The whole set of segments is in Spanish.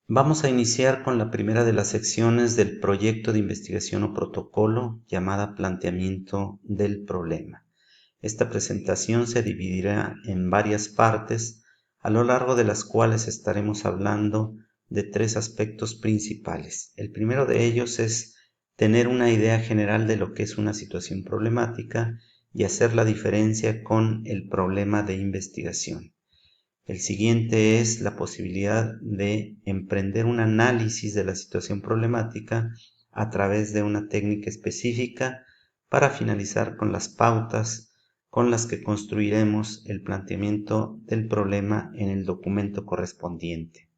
Vamos a iniciar con la primera de las secciones del proyecto de investigación o protocolo llamada Planteamiento del problema. Esta presentación se dividirá en varias partes, a lo largo de las cuales estaremos hablando de tres aspectos principales. El primero de ellos es tener una idea general de lo que es una situación problemática y hacer la diferencia con el problema de investigación. El siguiente es la posibilidad de emprender un análisis de la situación problemática a través de una técnica específica para finalizar con las pautas con las que construiremos el planteamiento del problema en el documento correspondiente.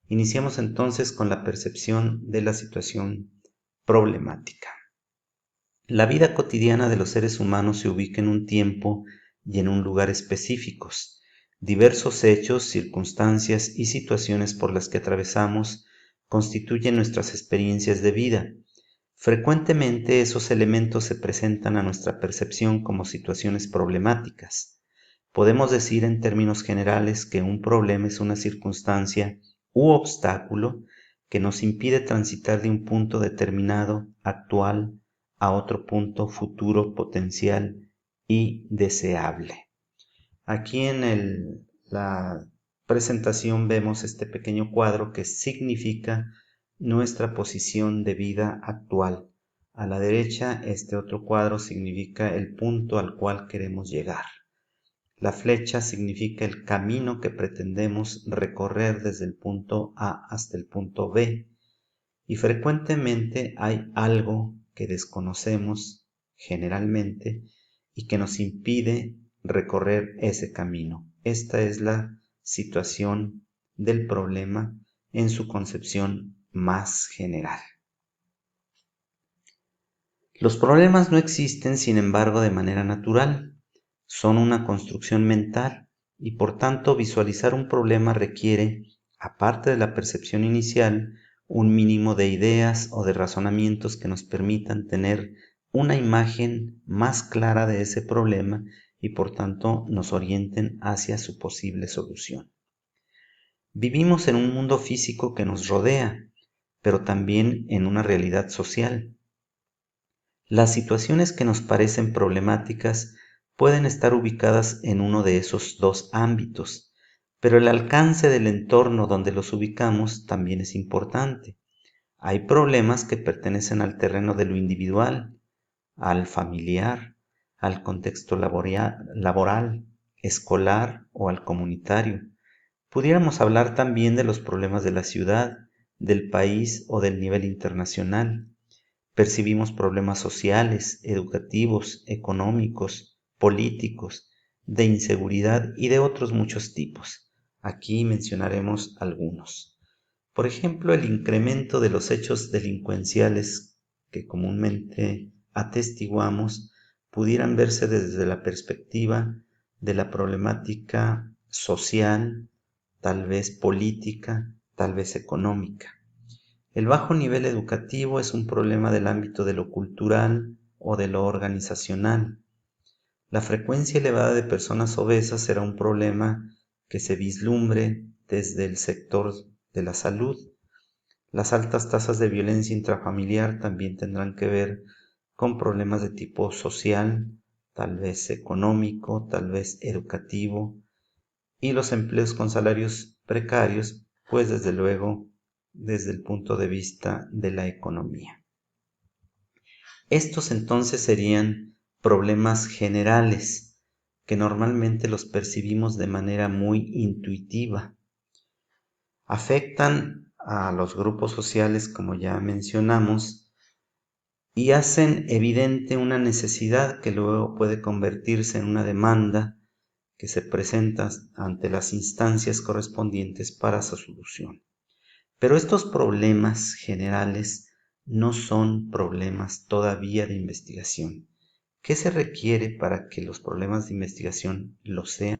Iniciamos entonces con la percepción de la situación problemática. La vida cotidiana de los seres humanos se ubica en un tiempo y en un lugar específicos. Diversos hechos, circunstancias y situaciones por las que atravesamos constituyen nuestras experiencias de vida. Frecuentemente esos elementos se presentan a nuestra percepción como situaciones problemáticas. Podemos decir en términos generales que un problema es una circunstancia u obstáculo que nos impide transitar de un punto determinado, actual, a otro punto futuro, potencial y deseable. Aquí en la presentación vemos este pequeño cuadro que significa nuestra posición de vida actual. A la derecha, este otro cuadro significa el punto al cual queremos llegar. La flecha significa el camino que pretendemos recorrer desde el punto A hasta el punto B. Y frecuentemente hay algo que desconocemos generalmente y que nos impide recorrer ese camino. Esta es la situación del problema en su concepción más general. Los problemas no existen, sin embargo, de manera natural. Son una construcción mental y, por tanto, visualizar un problema requiere, aparte de la percepción inicial, un mínimo de ideas o de razonamientos que nos permitan tener una imagen más clara de ese problema y, por tanto, nos orienten hacia su posible solución. Vivimos en un mundo físico que nos rodea, pero también en una realidad social. Las situaciones que nos parecen problemáticas pueden estar ubicadas en uno de esos dos ámbitos, pero el alcance del entorno donde los ubicamos también es importante. Hay problemas que pertenecen al terreno de lo individual, al familiar, al contexto laboral, escolar o al comunitario. Pudiéramos hablar también de los problemas de la ciudad, del país o del nivel internacional. Percibimos problemas sociales, educativos, económicos, políticos, de inseguridad y de otros muchos tipos. Aquí mencionaremos algunos. Por ejemplo, el incremento de los hechos delincuenciales que comúnmente atestiguamos pudieran verse desde la perspectiva de la problemática social, tal vez política, tal vez económica. El bajo nivel educativo es un problema del ámbito de lo cultural o de lo organizacional. La frecuencia elevada de personas obesas será un problema que se vislumbre desde el sector de la salud. Las altas tasas de violencia intrafamiliar también tendrán que ver con problemas de tipo social, tal vez económico, tal vez educativo, y los empleos con salarios precarios, pues desde luego desde el punto de vista de la economía. Estos entonces serían problemas generales que normalmente los percibimos de manera muy intuitiva. Afectan a los grupos sociales, como ya mencionamos, y hacen evidente una necesidad que luego puede convertirse en una demanda que se presenta ante las instancias correspondientes para su solución. Pero estos problemas generales no son problemas todavía de investigación. ¿Qué se requiere para que los problemas de investigación lo sean?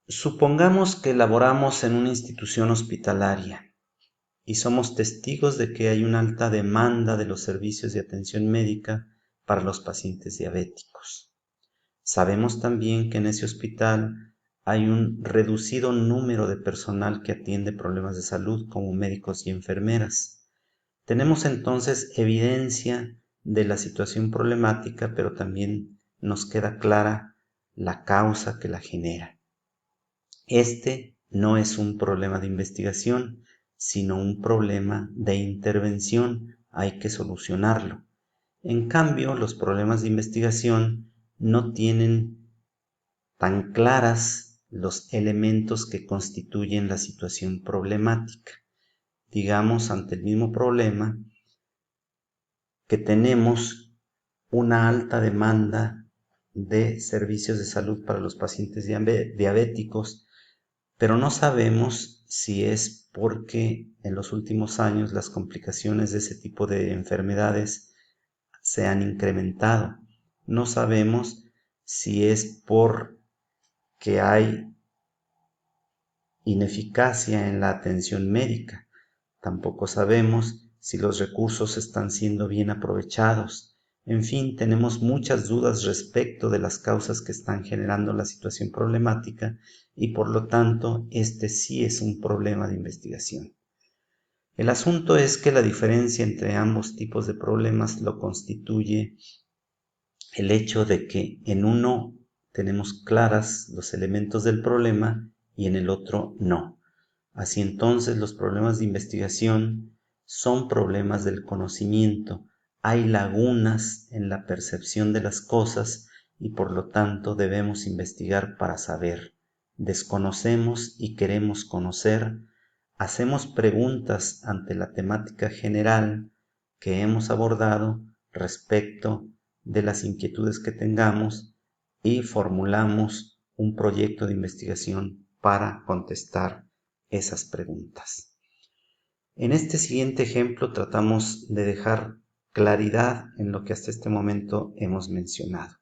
Supongamos que laboramos en una institución hospitalaria y somos testigos de que hay una alta demanda de los servicios de atención médica para los pacientes diabéticos. Sabemos también que en ese hospital hay un reducido número de personal que atiende problemas de salud, como médicos y enfermeras. Tenemos entonces evidencia de la situación problemática, pero también nos queda clara la causa que la genera. Este no es un problema de investigación, sino un problema de intervención. Hay que solucionarlo. En cambio, los problemas de investigación no tienen tan claras los elementos que constituyen la situación problemática. Digamos, ante el mismo problema, que tenemos una alta demanda de servicios de salud para los pacientes diabéticos, pero no sabemos si es porque en los últimos años las complicaciones de ese tipo de enfermedades se han incrementado. No sabemos si es porque hay ineficacia en la atención médica. Tampoco sabemos si los recursos están siendo bien aprovechados. En fin, tenemos muchas dudas respecto de las causas que están generando la situación problemática y por lo tanto este sí es un problema de investigación. El asunto es que la diferencia entre ambos tipos de problemas lo constituye el hecho de que en uno tenemos claras los elementos del problema y en el otro no. Así entonces los problemas de investigación son problemas del conocimiento. Hay lagunas en la percepción de las cosas y por lo tanto debemos investigar para saber. Desconocemos y queremos conocer. Hacemos preguntas ante la temática general que hemos abordado respecto de las inquietudes que tengamos y formulamos un proyecto de investigación para contestar esas preguntas. En este siguiente ejemplo tratamos de dejar claridad en lo que hasta este momento hemos mencionado,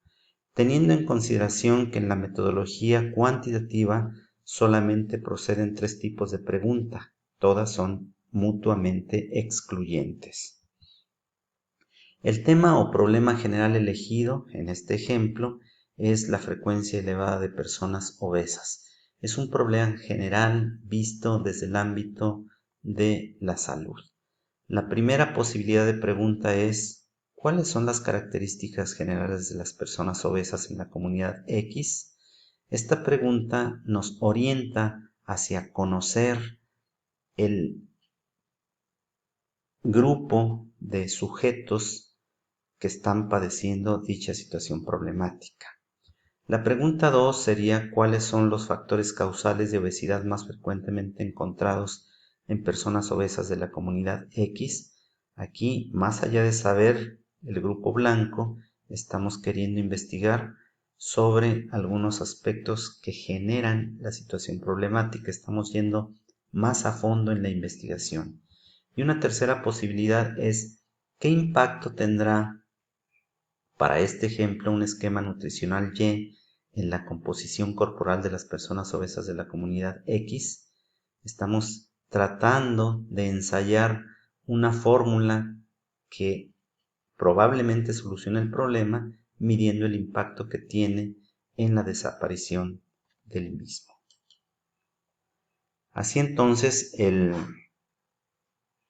teniendo en consideración que en la metodología cuantitativa solamente proceden 3 tipos de pregunta, todas son mutuamente excluyentes. El tema o problema general elegido en este ejemplo es la frecuencia elevada de personas obesas. Es un problema general visto desde el ámbito de la salud. La primera posibilidad de pregunta es: ¿cuáles son las características generales de las personas obesas en la comunidad X? Esta pregunta nos orienta hacia conocer el grupo de sujetos que están padeciendo dicha situación problemática. La pregunta 2 sería: ¿cuáles son los factores causales de obesidad más frecuentemente encontrados en personas obesas de la comunidad X? Aquí, más allá de saber el grupo blanco, estamos queriendo investigar sobre algunos aspectos que generan la situación problemática. Estamos yendo más a fondo en la investigación. Y una tercera posibilidad es: ¿qué impacto tendrá para este ejemplo un esquema nutricional Y en la composición corporal de las personas obesas de la comunidad X? Estamos tratando de ensayar una fórmula que probablemente solucione el problema, midiendo el impacto que tiene en la desaparición del mismo. Así entonces,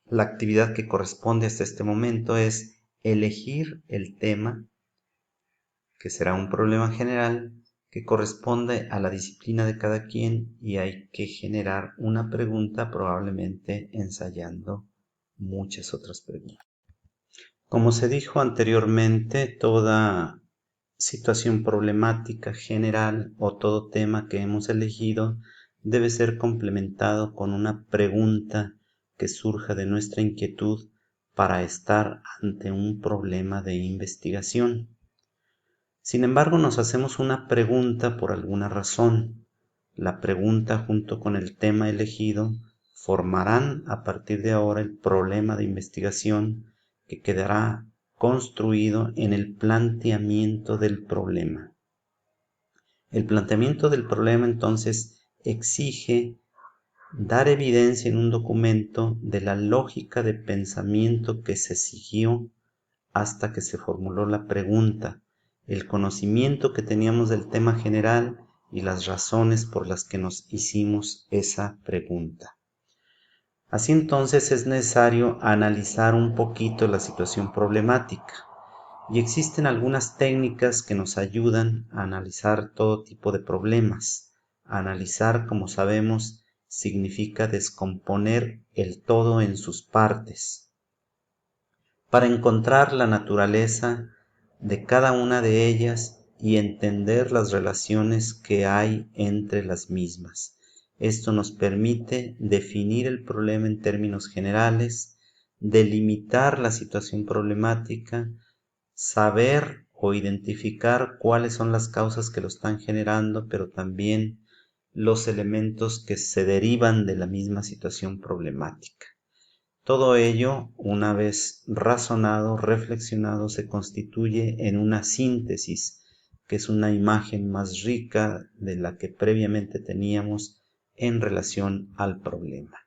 la actividad que corresponde hasta este momento es elegir el tema, que será un problema general que corresponde a la disciplina de cada quien, y hay que generar una pregunta, probablemente ensayando muchas otras preguntas. Como se dijo anteriormente, toda situación problemática general o todo tema que hemos elegido debe ser complementado con una pregunta que surja de nuestra inquietud para estar ante un problema de investigación. Sin embargo, nos hacemos una pregunta por alguna razón. La pregunta junto con el tema elegido formarán a partir de ahora el problema de investigación, que quedará construido en el planteamiento del problema. El planteamiento del problema entonces exige dar evidencia en un documento de la lógica de pensamiento que se siguió hasta que se formuló la pregunta, el conocimiento que teníamos del tema general y las razones por las que nos hicimos esa pregunta. Así entonces es necesario analizar un poquito la situación problemática, y existen algunas técnicas que nos ayudan a analizar todo tipo de problemas. Analizar, como sabemos, significa descomponer el todo en sus partes, para encontrar la naturaleza de cada una de ellas y entender las relaciones que hay entre las mismas. Esto nos permite definir el problema en términos generales, delimitar la situación problemática, saber o identificar cuáles son las causas que lo están generando, pero también los elementos que se derivan de la misma situación problemática. Todo ello, una vez razonado, reflexionado, se constituye en una síntesis, que es una imagen más rica de la que previamente teníamos en relación al problema.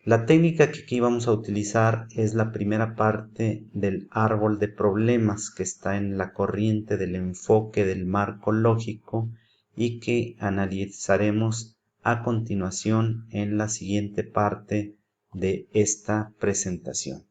La técnica que aquí vamos a utilizar es la primera parte del árbol de problemas que está en la corriente del enfoque del marco lógico y que analizaremos a continuación en la siguiente parte de esta presentación.